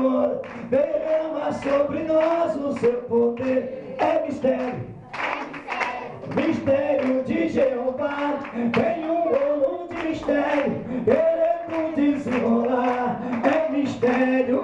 Senhor derrama sobre nós o seu poder. É mistério, mistério de Jeová. Tem um bolo de mistério querendo desenrolar. É mistério,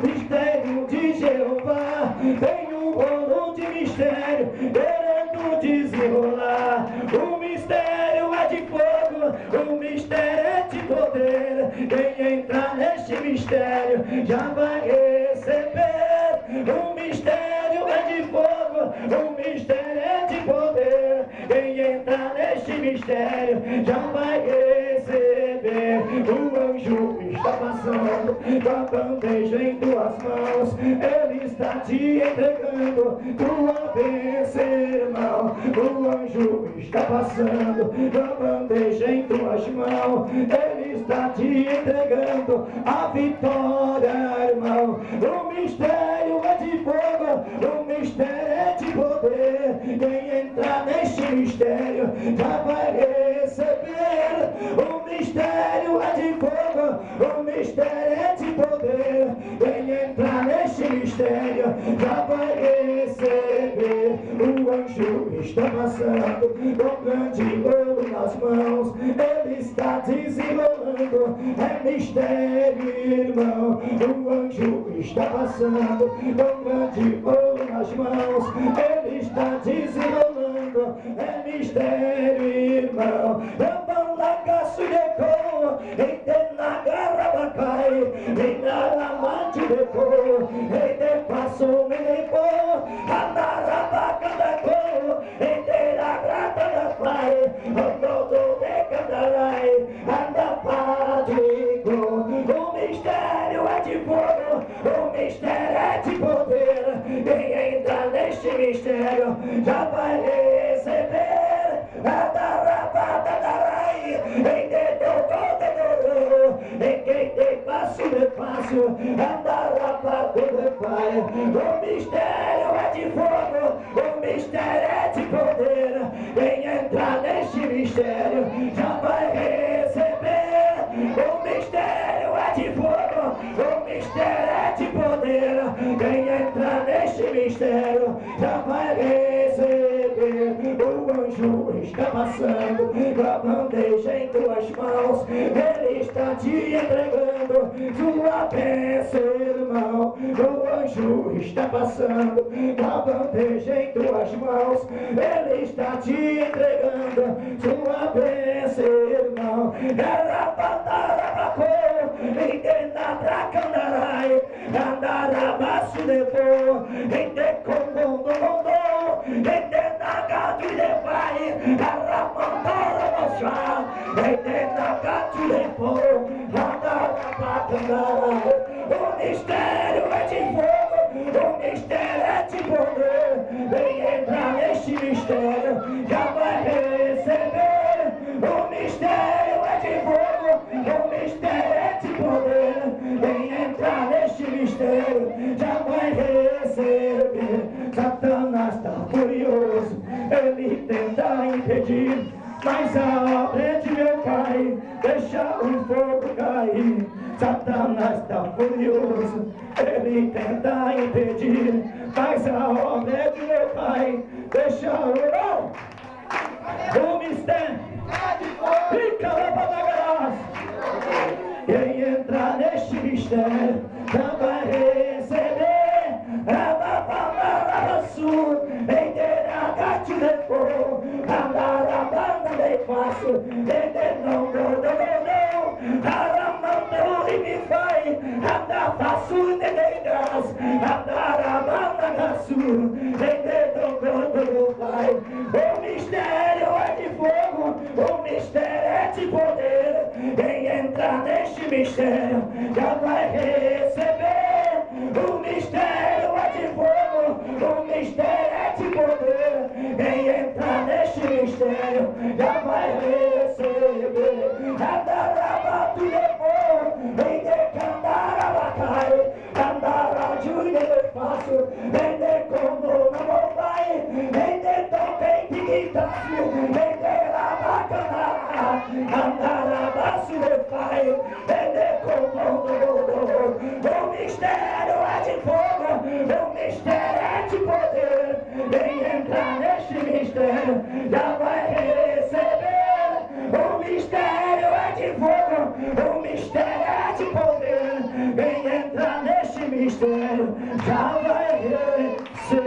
mistério de Jeová. Tem um bolo de mistério querendo desenrolar. O mistério é de fogo, o mistério é de poder. Quem entrar neste mistério já vai receber. O mistério é de fogo, o mistério é de poder. Quem entrar neste mistério já vai receber. O anjo está passando com a bandeja em tuas mãos. Ele está te entregando tua bênção, irmão. O anjo está passando com a bandeja em tuas mãos. Ele está te entregando a vitória, irmão. O mistério é de fogo, o mistério é de poder. Quem entrar neste mistério já vai receber. O mistério é de fogo, o mistério é de poder. Quem entrar neste mistério já vai receber. O anjo está passando com grande ouro nas mãos. Ele está desenrolando, é mistério, irmão. O anjo está passando com grande ouro nas mãos. Ele está desenrolando, é mistério, irmão. Rambalagaço de cor, na garabacai, naramante de cor, passou me levou, anarabaca da cor, na grata da pai, andou de candarai, anda padrigo. O mistério é de fogo, o mistério é de poder. Quem entra neste mistério já vai receber. Em quem tem passo de passo, andará para todo pai. O mistério é de fogo, o mistério é de poder. Quem entrar neste mistério já vai receber. O mistério é de fogo, o mistério é de poder. Quem entrar neste mistério já vai receber. O anjo está passando com a bandeja em tuas mãos. Ele está te entregando sua bênção, irmão. O anjo está passando com a bandeja em tuas mãos. Ele está te entregando sua bênção, irmão. Ela patarabacou, entenabracandarai, andarabaço depois, entecombondondô, entenagado de pai, arramandora mochá, entenagado depois, andarabacandarai. O mistério é de fogo, o mistério é de poder. Quem entrar neste mistério já vai receber. O mistério é de fogo, o mistério é de poder. Quem entrar neste mistério já vai receber. Satanás está furioso, ele tenta impedir, mas a obra é de meu Pai, deixa o fogo cair. Satanás está furioso, ele tenta impedir, mas a obra é de meu Pai, deixa o mistério. Fica lá para dar graça. Quem entrar neste mistério já vai receber. Enteragate depois, andarabanda de fácil, não, aramando e me vai, andar fácil de negras, andarabanda da sul, não vai. O mistério é de fogo, o mistério é de poder. Quem entrar neste mistério já vai receber. O mistério é de fogo, o mistério é de poder. Quem entrar neste mistério já vai receber. Andarabatu depois, em decandarabacai, andarajuri de fácil, em decondo na mobai, em detoquei piquitaço, em derabacanara, andarabaçu de pai, em decondo. mistério já vai renascer.